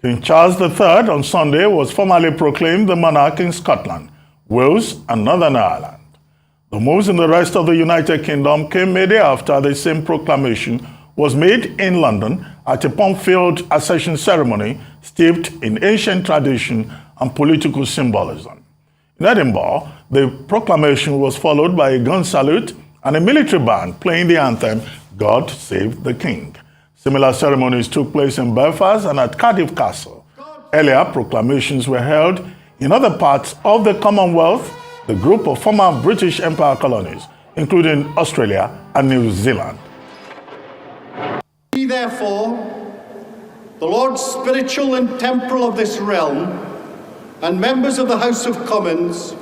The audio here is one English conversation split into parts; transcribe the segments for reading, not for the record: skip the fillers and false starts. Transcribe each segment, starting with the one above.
King Charles III on Sunday was formally proclaimed the monarch in Scotland, Wales, and Northern Ireland. The moves in the rest of the United Kingdom came a day after the same proclamation was made in London at a pomp-filled accession ceremony steeped in ancient tradition and political symbolism. In Edinburgh, the proclamation was followed by a gun salute and a military band playing the anthem, God Save the King. Similar ceremonies took place in Belfast and at Cardiff Castle. Earlier, proclamations were held in other parts of the Commonwealth, the group of former British Empire colonies, including Australia and New Zealand. We, therefore, the Lords spiritual and temporal of this realm, and members of the House of Commons,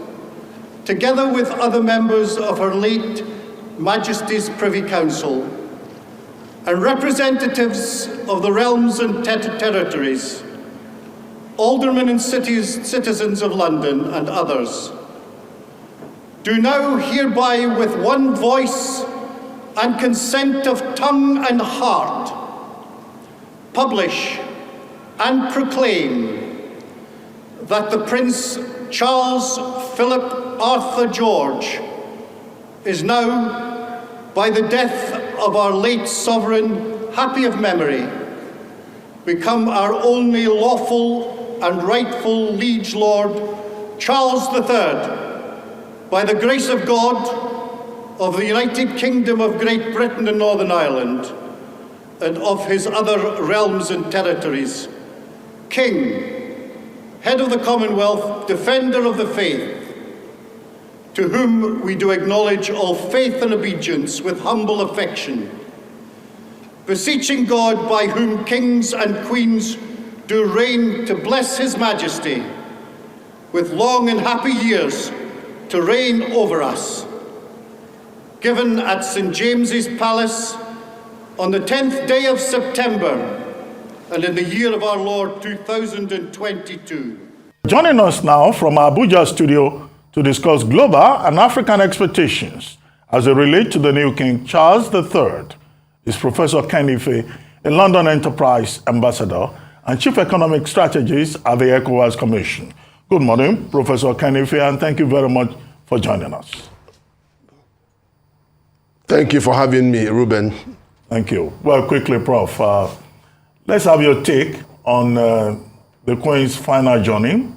together with other members of Her late Majesty's Privy Council, and representatives of the realms and territories, aldermen and citizens of London and others, do now hereby with one voice and consent of tongue and heart publish and proclaim that the Prince Charles Philip Arthur George is now, by the death of our late sovereign, happy of memory, become our only lawful and rightful liege lord, Charles III, by the grace of God, of the United Kingdom of Great Britain and Northern Ireland, and of his other realms and territories, King, head of the Commonwealth, defender of the faith, to whom we do acknowledge all faith and obedience with humble affection, beseeching God, by whom kings and queens do reign, to bless his majesty with long and happy years to reign over us. Given at St. James's Palace on the 10th day of September and in the year of our Lord 2022. Joining us now from our Abuja studio to discuss global and African expectations as they relate to the new King Charles III is Professor Ken Ife, a London Enterprise Ambassador and Chief Economic Strategist at the ECOWAS Commission. Good morning, Professor Ken Ife, and thank you very much for joining us. Thank you for having me, Ruben. Thank you. Well, quickly, Prof, let's have your take on the Queen's final journey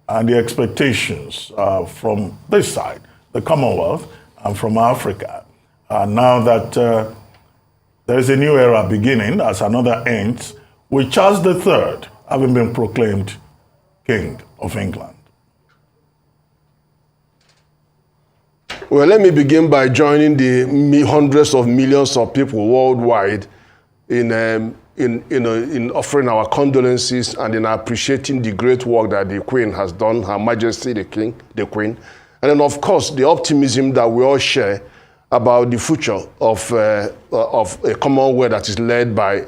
and the expectations from this side, the Commonwealth, and from Africa. Now that there is a new era beginning as another ends, with Charles III having been proclaimed King of England. Well, let me begin by joining the hundreds of millions of people worldwide in offering our condolences and in appreciating the great work that the Queen has done, Her Majesty the Queen, and then of course the optimism that we all share about the future of a Commonwealth that is led by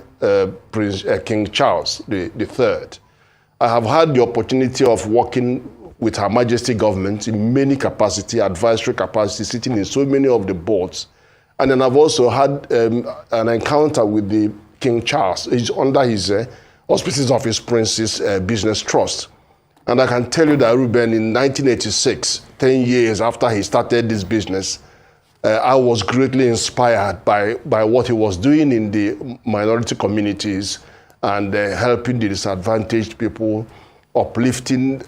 King Charles III. I have had the opportunity of working with Her Majesty government in many capacity, advisory capacity, sitting in so many of the boards. And then I've also had an encounter with the King Charles. He's under his auspices of his Prince's Business Trust. And I can tell you that, Ruben, in 1986, 10 years after he started this business, I was greatly inspired by what he was doing in the minority communities and helping the disadvantaged people, uplifting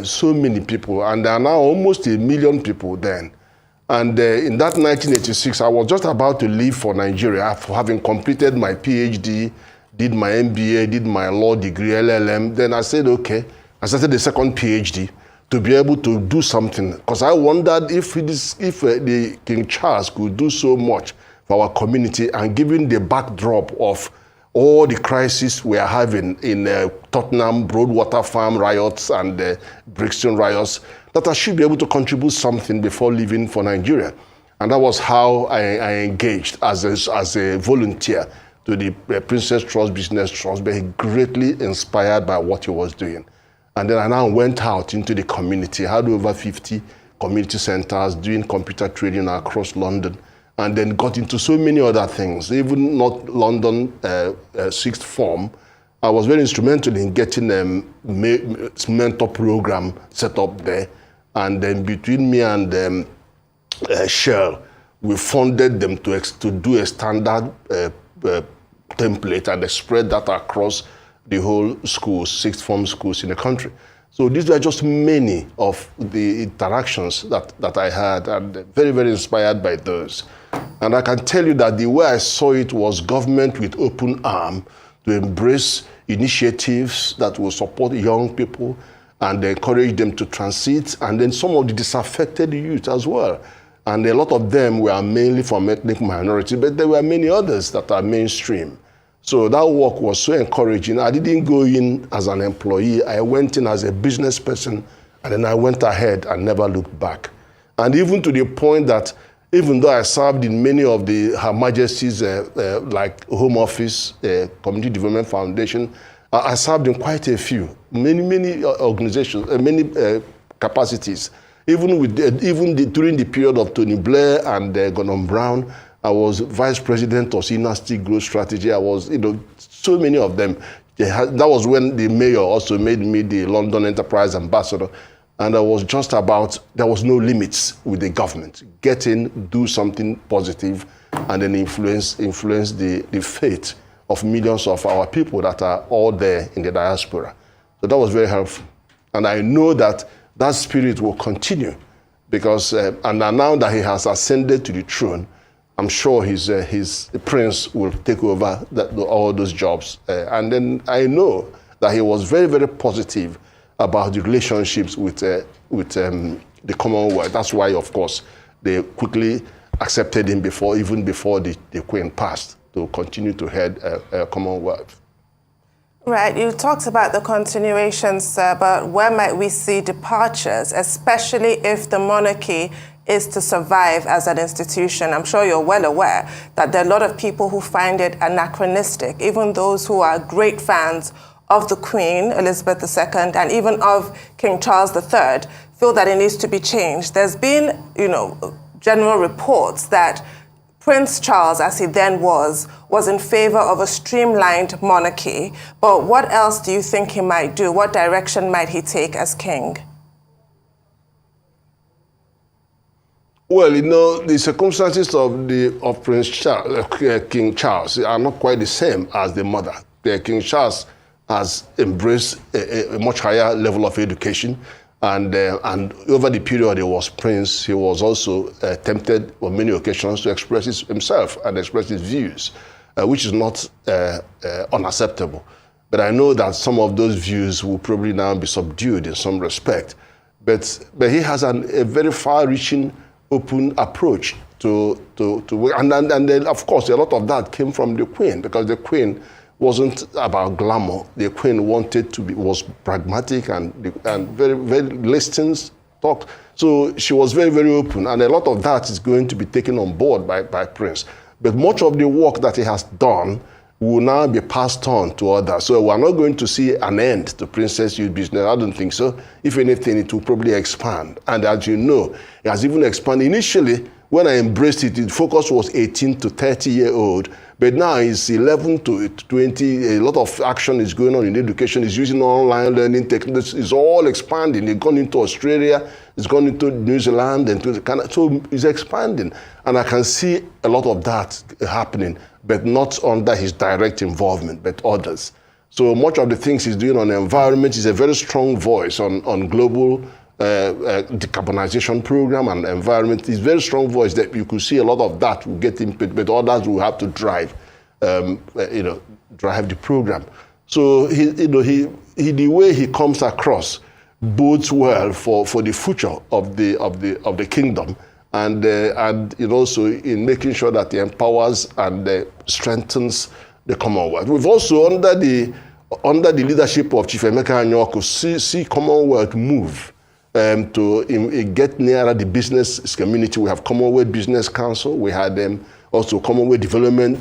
so many people, and there are now almost 1 million people then. And in that 1986, I was just about to leave for Nigeria for having completed my PhD, did my MBA, did my law degree, LLM. Then I said, okay, I started the second PhD to be able to do something, because I wondered if the King Charles could do so much for our community, and given the backdrop of all the crises we are having in Tottenham, Broadwater Farm riots and Brixton riots, that I should be able to contribute something before leaving for Nigeria. And that was how I engaged as a volunteer to the Princess Trust Business Trust, being greatly inspired by what he was doing. And then I now went out into the community, had over 50 community centers doing computer training across London, and then got into so many other things, even not London sixth form, I was very instrumental in getting a mentor program set up there. And then between me and Shell, we funded them to do a standard template and spread that across the whole schools, sixth form schools in the country. So these were just many of the interactions that I had, and very, very inspired by those. And I can tell you that the way I saw it was government with open arm to embrace initiatives that will support young people and encourage them to transit, and then some of the disaffected youth as well. And a lot of them were mainly from ethnic minorities, but there were many others that are mainstream. So that work was so encouraging. I didn't go in as an employee. I went in as a business person, and then I went ahead and never looked back. And even to the point that even though I served in many of Her Majesty's like Home Office, Community Development Foundation, I served in quite a few, many organizations, many capacities. Even during the period of Tony Blair and Gordon Brown, I was vice president of Dynasty Growth Strategy. I was, so many of them. That was when the mayor also made me the London Enterprise Ambassador. And I was just about, there was no limits with the government. Get in, do something positive, and then influence the fate of millions of our people that are all there in the diaspora. So that was very helpful. And I know that that spirit will continue because, and now that he has ascended to the throne, I'm sure his prince will take over all those jobs. And then I know that he was very, very positive about the relationships with the Commonwealth. That's why, of course, they quickly accepted him even before the Queen passed to continue to head Commonwealth. Right, you talked about the continuations, but where might we see departures, especially if the monarchy is to survive as an institution? I'm sure you're well aware that there are a lot of people who find it anachronistic, even those who are great fans of the Queen, Elizabeth II, and even of King Charles III, feel that it needs to be changed. There's been, general reports that Prince Charles, as he then was in favor of a streamlined monarchy. But what else do you think he might do? What direction might he take as king? Well, the circumstances of Prince Charles, King Charles are not quite the same as the mother. King Charles has embraced a much higher level of education, and over the period he was prince, he was also tempted on many occasions to express himself and express his views, which is not unacceptable. But I know that some of those views will probably now be subdued in some respect. But he has a very far-reaching, open approach to and then of course a lot of that came from the Queen, because the Queen wasn't about glamour. The Queen was pragmatic and very, very listens, talked. So she was very, very open, and a lot of that is going to be taken on board by Prince. But much of the work that he has done will now be passed on to others. So we're not going to see an end to Princess Youth business. I don't think so. If anything, it will probably expand. And as you know, it has even expanded. Initially, when I embraced it, the focus was 18 to 30-year-old. But now it's 11 to 20. A lot of action is going on in education. It's using online learning techniques. It's all expanding. It's gone into Australia. It's gone into New Zealand and to Canada. So it's expanding. And I can see a lot of that happening, but not under his direct involvement, but others. So much of the things he's doing on the environment is a very strong voice on global decarbonization program and environment. It's a very strong voice that you could see a lot of that will get input, but others will have to drive the program. So the way he comes across bodes well for the future of the kingdom, and also in making sure that he empowers and strengthens the Commonwealth. We've also under the leadership of Chief Emeka Anyoko see Commonwealth move to get nearer the business community. We have Commonwealth Business Council. We had also Commonwealth Development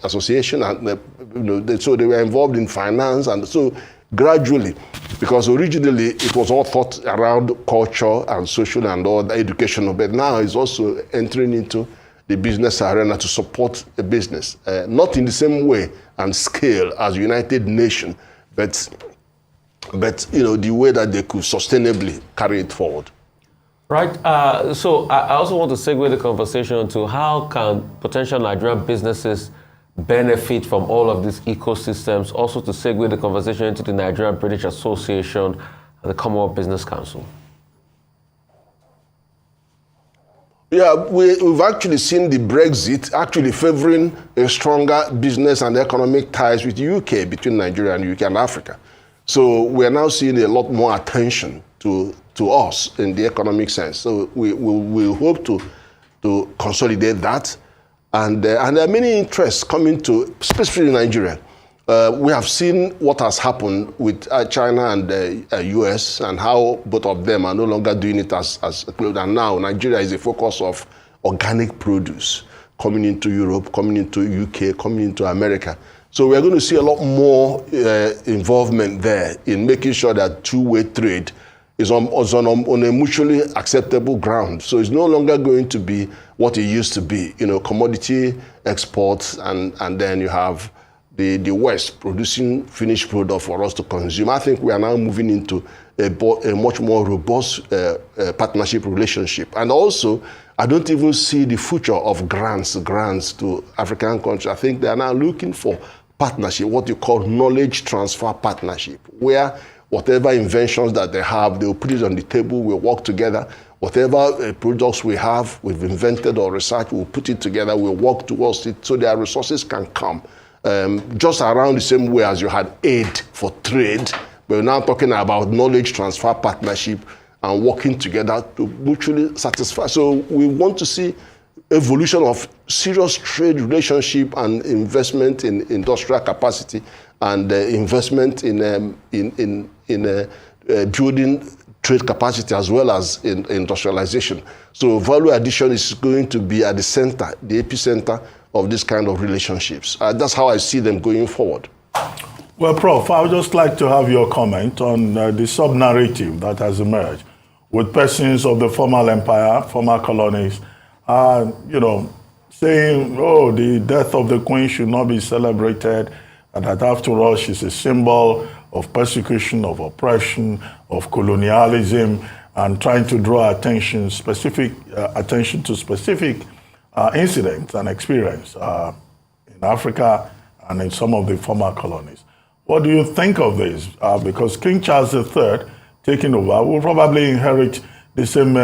Association, and so they were involved in finance, and so gradually, because originally it was all thought around culture and social and all the educational, but now it's also entering into the business arena to support a business. Not in the same way and scale as United Nations, but the way that they could sustainably carry it forward. Right. So I also want to segue the conversation to how can potential Nigerian businesses benefit from all of these ecosystems, also to segue the conversation into the Nigerian British Association and the Commonwealth Business Council. Yeah, we've actually seen the Brexit actually favoring a stronger business and economic ties with the UK, between Nigeria and UK and Africa. So we're now seeing a lot more attention to us in the economic sense. So we hope to consolidate that. And there are many interests coming to, especially in Nigeria. We have seen what has happened with China and the US and how both of them are no longer doing it as close. And now Nigeria is a focus of organic produce coming into Europe, coming into UK, coming into America. So we're going to see a lot more involvement there in making sure that two-way trade is on a mutually acceptable ground. So it's no longer going to be what it used to be, commodity exports, and then you have the West producing finished product for us to consume. I think we are now moving into a much more robust partnership relationship. And also, I don't even see the future of grants to African countries. I think they are now looking for partnership, what you call knowledge transfer partnership, where whatever inventions that they have, they will put it on the table, we'll work together. Whatever products we have, we've invented or researched, we'll put it together, we'll work towards it so their resources can come. Just around the same way as you had aid for trade, we're now talking about knowledge transfer partnership and working together to mutually satisfy. So we want to see evolution of serious trade relationship and investment in industrial capacity and investment in building trade capacity as well as in industrialization. So value addition is going to be at the center, the epicenter of this kind of relationships. That's how I see them going forward. Well, Prof, I would just like to have your comment on the sub-narrative that has emerged with persons of the former empire, former colonies, saying, oh, the death of the Queen should not be celebrated, and that after all, she's a symbol of persecution, of oppression, of colonialism, and trying to draw specific attention to specific incidents and experience in Africa and in some of the former colonies. What do you think of this? Because King Charles III taking over will probably inherit the same,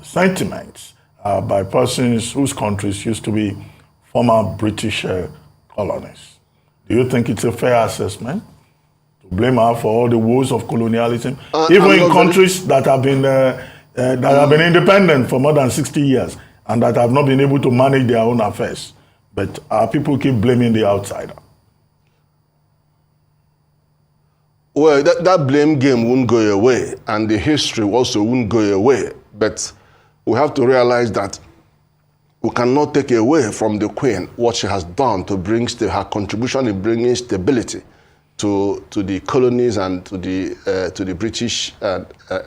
sentiments by persons whose countries used to be former British colonies. Do you think it's a fair assessment to blame her for all the woes of colonialism, even in countries that have been independent for more than 60 years and that have not been able to manage their own affairs? But people keep blaming the outsider. Well, that blame game won't go away, and the history also won't go away. But we have to realize that we cannot take away from the Queen what she has done to bring her contribution in bringing stability to the colonies and to the British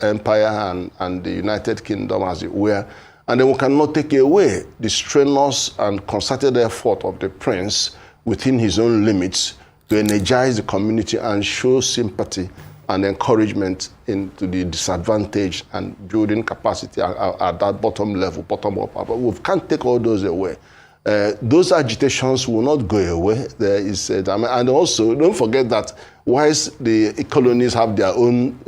Empire and the United Kingdom, as it were. And then we cannot take away the strenuous and concerted effort of the Prince within his own limits to energize the community and show sympathy and encouragement into the disadvantaged and building capacity at that bottom level, bottom up. But we can't take all those away. Those agitations will not go away. There is, and also don't forget that whilst the colonies have their own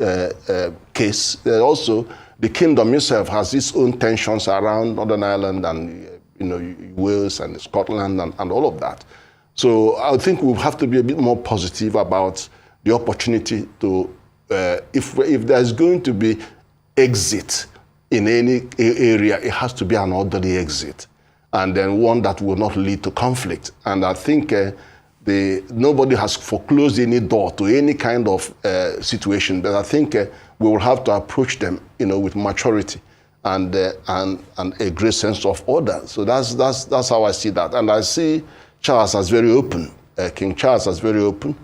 case, also the kingdom itself has its own tensions around Northern Ireland and Wales and Scotland and all of that. So I think we have to be a bit more positive about the opportunity to, if there's going to be exit in any area, it has to be an orderly exit, and then one that will not lead to conflict. And I think nobody has foreclosed any door to any kind of situation, but I think we will have to approach them, with maturity and a great sense of order. So that's how I see that, and I see Charles as very open, King Charles as very open,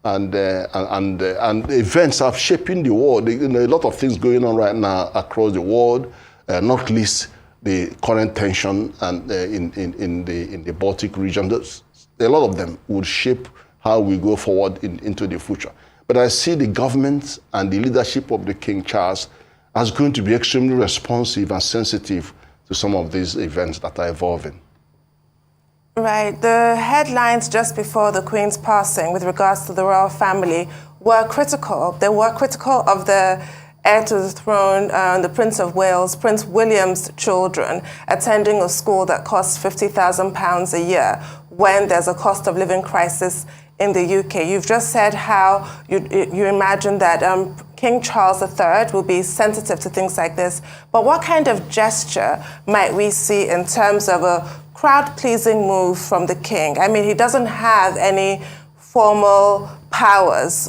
and events are shaping the world. A lot of things going on right now across the world, not least the current tension and in the Baltic region. A lot of them would shape how we go forward into the future. But I see the government and the leadership of the King Charles as going to be extremely responsive and sensitive to some of these events that are evolving. Right. The headlines just before the Queen's passing with regards to the royal family were critical. They were critical of the heir to the throne, the Prince of Wales, Prince William's children, attending a school that costs £50,000 a year when there's a cost of living crisis in the UK. You've just said how you imagine that King Charles III will be sensitive to things like this. But what kind of gesture might we see in terms of a crowd-pleasing move from the king? I mean, he doesn't have any formal powers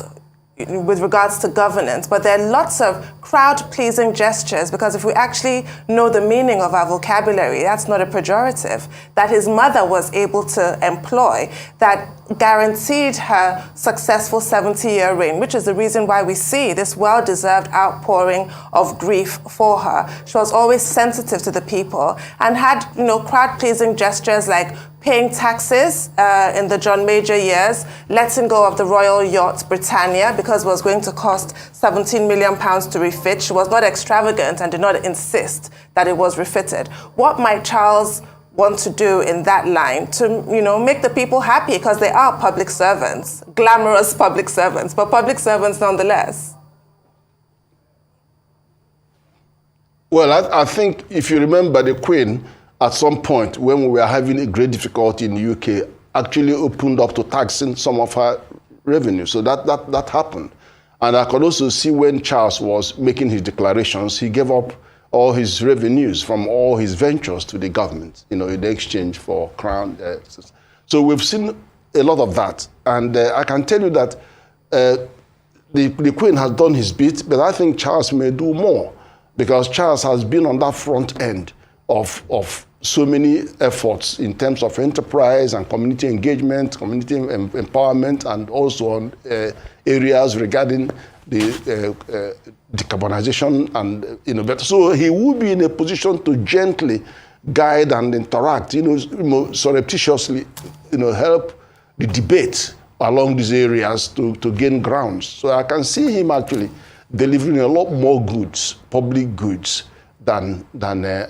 with regards to governance, but there are lots of crowd-pleasing gestures, because if we actually know the meaning of our vocabulary, that's not a pejorative, that his mother was able to employ that guaranteed her successful 70-year reign, which is the reason why we see this well-deserved outpouring of grief for her. She was always sensitive to the people and had, crowd-pleasing gestures like paying taxes in the John Major years, letting go of the royal yacht Britannia because it was going to cost £17 million to refit. She was not extravagant and did not insist that it was refitted. What might Charles want to do in that line to, make the people happy, because they are public servants, glamorous public servants, but public servants nonetheless? Well, I think if you remember, the Queen, at some point when we were having a great difficulty in the UK, actually opened up to taxing some of her revenue. So that happened. And I could also see when Charles was making his declarations, he gave up all his revenues from all his ventures to the government, in exchange for crown. So we've seen a lot of that. And I can tell you that the Queen has done his bit, but I think Charles may do more, because Charles has been on that front end of so many efforts in terms of enterprise and community engagement, community empowerment, and also on areas regarding the decarbonization and so he will be in a position to gently guide and interact, surreptitiously, help the debate along these areas to gain grounds. So I can see him actually delivering a lot more goods, public goods, than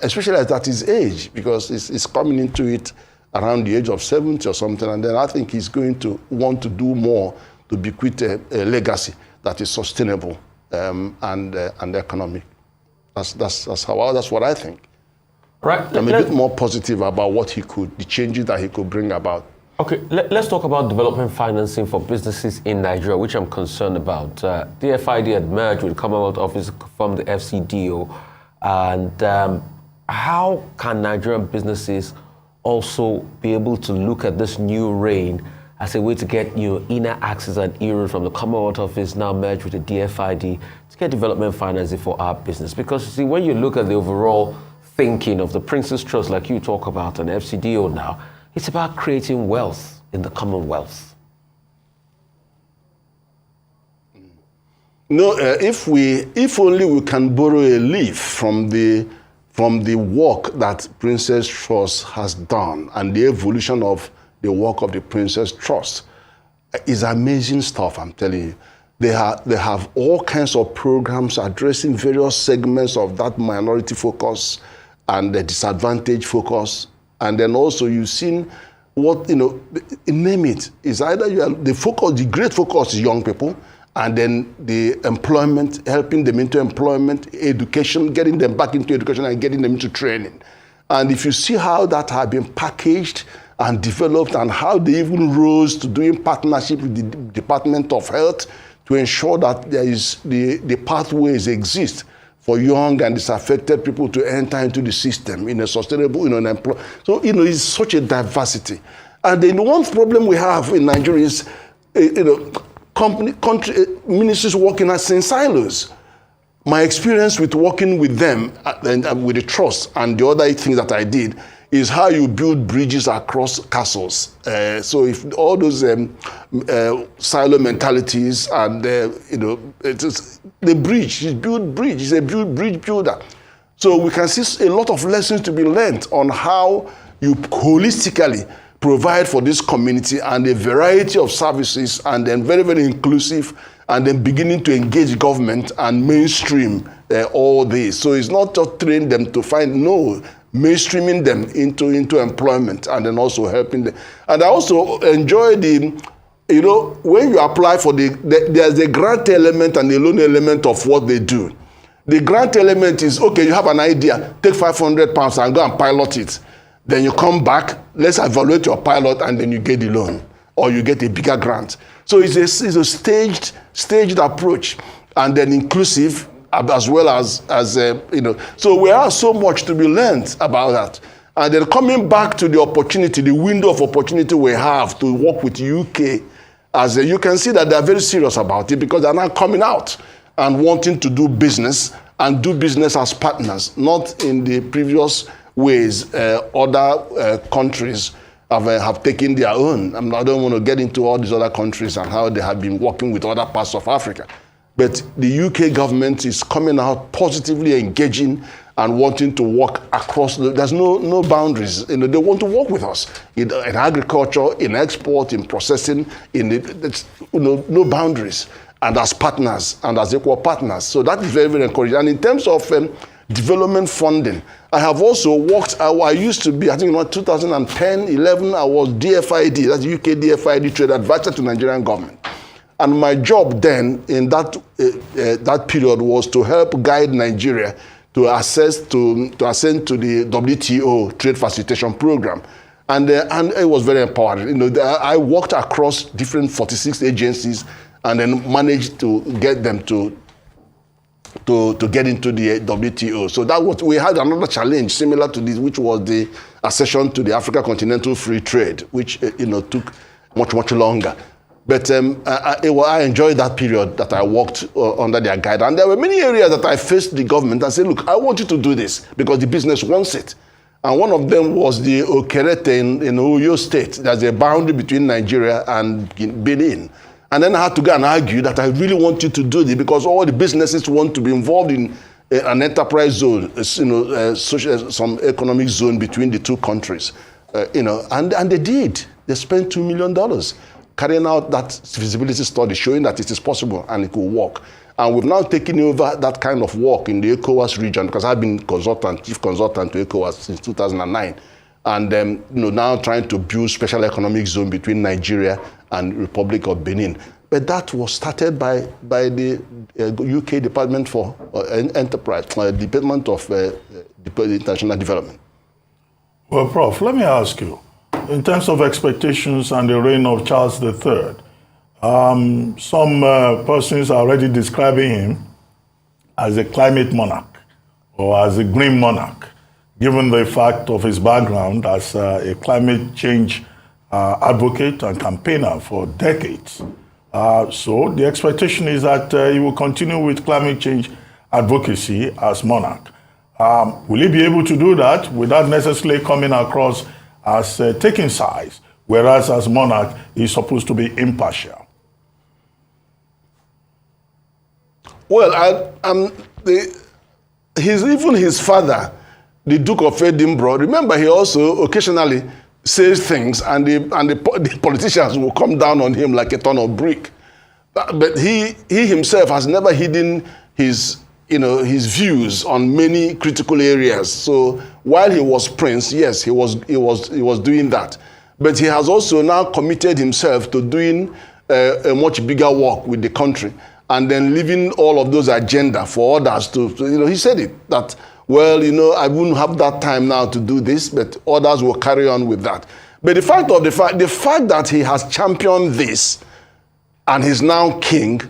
especially at his age, because he's coming into it around the age of 70 or something, and then I think he's going to want to do more to bequeath a legacy that is sustainable and economic. That's what I think. Right. I'm a bit more positive about the changes that he could bring about. Okay, let's talk about development financing for businesses in Nigeria, which I'm concerned about. DFID had merged with the Commonwealth Office from the FCDO. And how can Nigerian businesses also be able to look at this new reign as a way to get inner access and euros from the Commonwealth Office, now merged with the DFID, to get development financing for our business? Because you see, when you look at the overall thinking of the Prince's Trust, like you talk about, and FCDO now, it's about creating wealth in the Commonwealth. No, if only we can borrow a leaf from the work that Princess Trust has done and the evolution of the work of the Princess Trust, is amazing stuff, I'm telling you. They have all kinds of programs addressing various segments of that minority focus and the disadvantaged focus. And then also you've seen what, name it, is either the great focus is young people, and then the employment, helping them into employment, education, getting them back into education and getting them into training. And if you see how that has been packaged and developed, and how they even rose to doing partnership with the Department of Health to ensure that there is the pathways exist for young and disaffected people to enter into the system in a sustainable, So, it's such a diversity. And then one problem we have in Nigeria is, country ministries working as in silos. My experience with working with them and with the trust and the other things that I did is how you build bridges across castles. So if all those silo mentalities and the bridge, he's built bridge, he's a bridge builder. So we can see a lot of lessons to be learned on how you holistically provide for this community and a variety of services, and then very, very inclusive, and then beginning to engage government and mainstream all this. So it's not just train them to find, no, mainstreaming them into employment, and then also helping them. And I also enjoy when you apply for there's a grant element and a loan element of what they do. The grant element is, okay, you have an idea, take £500 and go and pilot it. Then you come back, let's evaluate your pilot, and then you get the loan, or you get a bigger grant. So it's a staged approach, and then inclusive, as well as So we have so much to be learned about that. And then coming back to the opportunity, the window of opportunity we have to work with UK, you can see that they're very serious about it, because they're now coming out and wanting to do business, and do business as partners, not in the previous ways other countries have taken their own. I don't want to get into all these other countries and how they have been working with other parts of Africa. But the UK government is coming out positively engaging and wanting to work across. There's no boundaries. They want to work with us in agriculture, in export, in processing. No boundaries, and as partners and as equal partners. So that is very, very encouraging. And in terms of development funding, I have also worked. I used to be, I think in 2010, 11, I was DFID, that's UK DFID trade advisor to Nigerian government. And my job then in that period was to help guide Nigeria to ascend to the WTO trade facilitation program. And it was very empowering. I worked across different 46 agencies and then managed to get them to get into the WTO. So we had another challenge similar to this, which was the accession to the Africa Continental Free Trade, which took much, much longer. But I enjoyed that period that I worked under their guidance. And there were many areas that I faced the government and said, look, I want you to do this because the business wants it. And one of them was the Okerete in Oyo State. There's a boundary between Nigeria and Benin. And then I had to go and argue that I really want you to do this because all the businesses want to be involved in an enterprise zone, some economic zone between the two countries. And they did. They spent $2 million carrying out that feasibility study, showing that it is possible and it could work. And we've now taken over that kind of work in the ECOWAS region, because I've been chief consultant to ECOWAS since 2009. And now trying to build special economic zone between Nigeria and Republic of Benin. But that was started by the UK Department for Enterprise, Department of International Development. Well, Prof, let me ask you, in terms of expectations and the reign of Charles III, some persons are already describing him as a climate monarch or as a green monarch, given the fact of his background as a climate change advocate and campaigner for decades. So the expectation is that he will continue with climate change advocacy as monarch. Will he be able to do that without necessarily coming across as taking sides, whereas as monarch, he's supposed to be impartial? Well, even his father, the Duke of Edinburgh, remember he also occasionally says things and the politicians will come down on him like a ton of brick. But he himself has never hidden his views on many critical areas. So while he was prince, yes, he was doing that. But he has also now committed himself to doing a much bigger work with the country, and then leaving all of those agenda for others to he said it, that, well, I wouldn't have that time now to do this, but others will carry on with that. But the fact that he has championed this and he's now king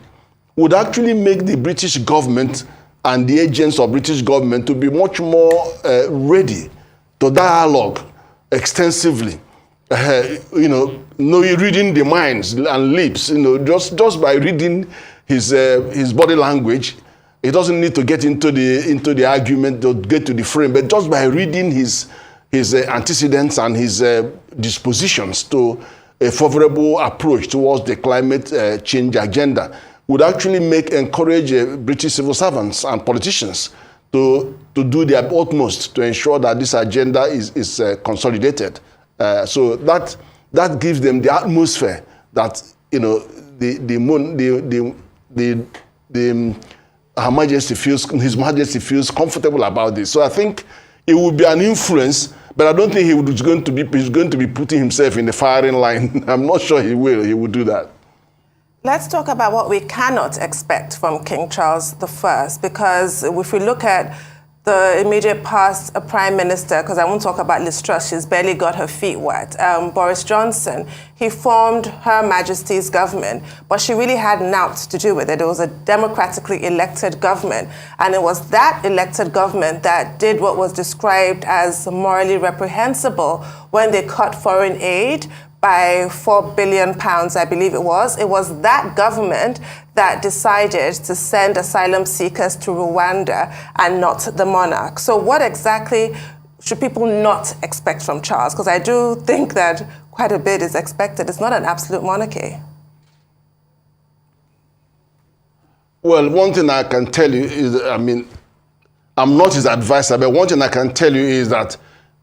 would actually make the British government and the agents of British government to be much more ready to dialogue extensively. Reading the minds and lips, just by reading his body language. He doesn't need to get into the argument to get to the frame, but just by reading his antecedents and his dispositions to a favorable approach towards the climate change agenda would actually encourage British civil servants and politicians to do their utmost to ensure that this agenda is consolidated. So that gives them the atmosphere that Her Majesty His Majesty feels comfortable about this. So I think it would be an influence, but I don't think he's going to be putting himself in the firing line. I'm not sure he will. He will do that. Let's talk about what we cannot expect from King Charles I, because if we look at the immediate past Prime Minister, because I won't talk about Liz Truss, she's barely got her feet wet, Boris Johnson, he formed Her Majesty's government, but she really had naught to do with it. It was a democratically elected government, and it was that elected government that did what was described as morally reprehensible when they cut foreign aid by £4 billion, I believe it was. It was that government that decided to send asylum seekers to Rwanda and not the monarch. So what exactly should people not expect from Charles? Because I do think that quite a bit is expected. It's not an absolute monarchy. Well, one thing I can tell you is, I'm not his advisor, but one thing I can tell you is that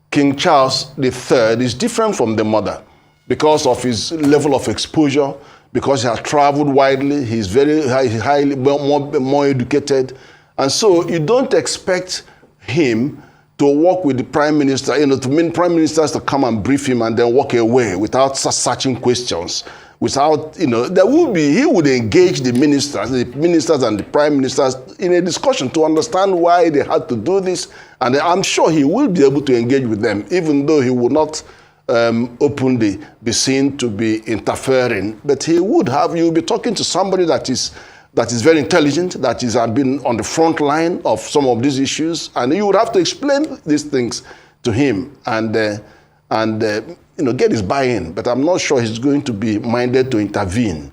King Charles III is different from the mother, because of his level of exposure, because he has traveled widely, he's very highly more educated. And so you don't expect him to work with the prime minister, to mean prime ministers to come and brief him and then walk away without searching questions. Without, he would engage the ministers and the prime ministers in a discussion to understand why they had to do this. And I'm sure he will be able to engage with them, even though he will not openly be seen to be interfering, but you'll be talking to somebody that is very intelligent, that has been on the front line of some of these issues, and you would have to explain these things to him and get his buy-in. But I'm not sure he's going to be minded to intervene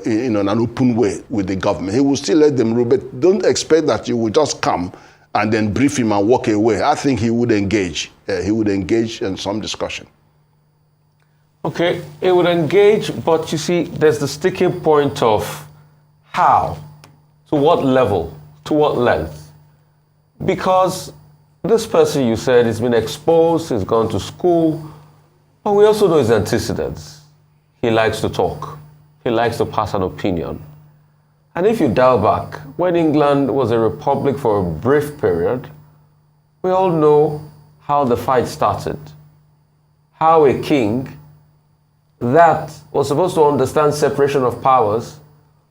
in an open way with the government. He will still let them rule, but don't expect that you will just come and then brief him and walk away. I think he would engage. He would engage in some discussion. Okay, it would engage, but you see, there's the sticking point of how, to what level, to what length. Because this person, you said, has been exposed, he's gone to school, but we also know his antecedents. He likes to talk. He likes to pass an opinion. And if you dial back, when England was a republic for a brief period, we all know how the fight started. How a king that was supposed to understand separation of powers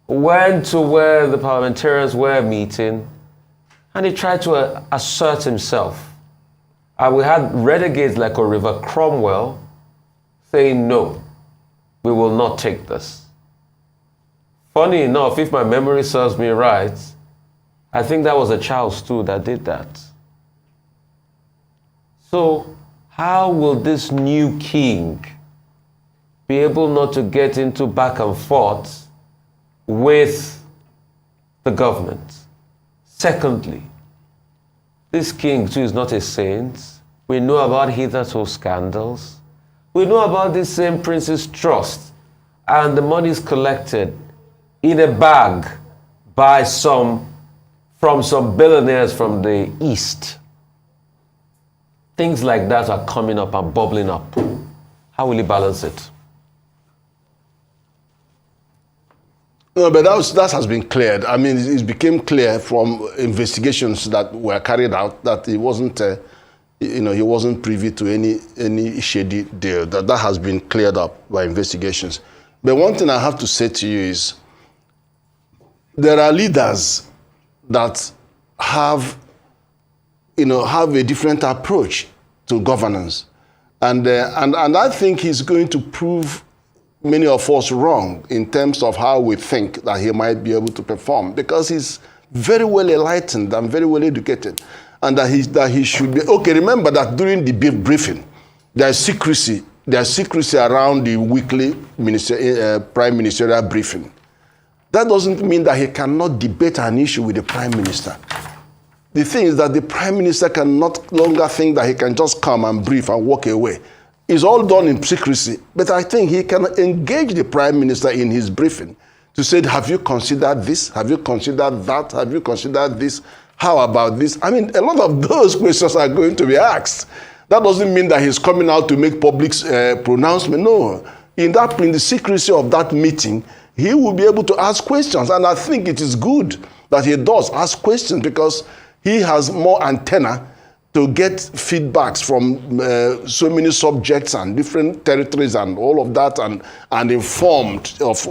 went to where the parliamentarians were meeting, and he tried to assert himself. And we had renegades like Oliver Cromwell saying, no, we will not take this. Funny enough, if my memory serves me right, I think that was a Charles too that did that. So how will this new king be able not to get into back and forth with the government? Secondly, this king too is not a saint. We know about hitherto scandals. We know about this same Prince's Trust, and the money is collected in a bag by from some billionaires from the East. Things like that are coming up and bubbling up. How will he balance it? No, but that has been cleared. I mean, it became clear from investigations that were carried out that he wasn't, he wasn't privy to any shady deal. That has been cleared up by investigations. But one thing I have to say to you is, there are leaders that have a different approach to governance, and I think he's going to prove many of us wrong in terms of how we think that he might be able to perform, because he's very well enlightened and very well educated, and that he should be okay. Remember that during the briefing, there's secrecy around the weekly prime ministerial briefing. That doesn't mean that he cannot debate an issue with the prime minister. The thing is that the prime minister can not longer think that he can just come and brief and walk away. It's all done in secrecy, but I think he can engage the prime minister in his briefing to say, have you considered this? Have you considered that? Have you considered this? How about this? I mean, a lot of those questions are going to be asked. That doesn't mean that he's coming out to make public pronouncement. No. In the secrecy of that meeting, he will be able to ask questions. And I think it is good that he does ask questions because he has more antenna to get feedbacks from so many subjects and different territories and all of that, and informed of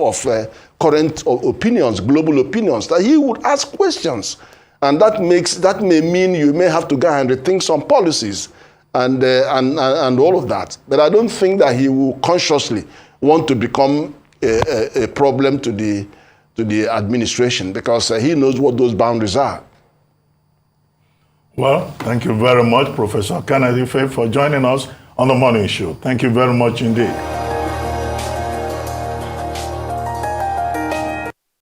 current opinions, global opinions, that he would ask questions. And that may mean you may have to go and rethink some policies and all of that. But I don't think that he will consciously want to become a problem to the administration, because he knows what those boundaries are. Well, thank you very much, Professor Kennedy Faye, for joining us on the Morning Show. Thank you very much indeed.